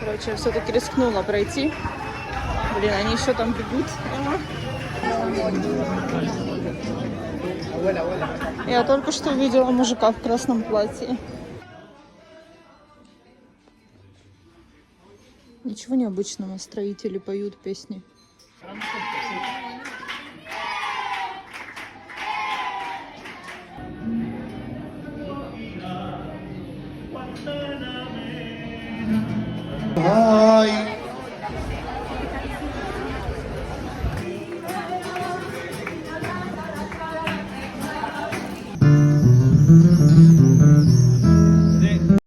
Короче, я все-таки рискнула пройти. Блин, они еще там бегут. Я только что увидела мужика в красном платье. Ничего необычного, строители поют песни. Ай!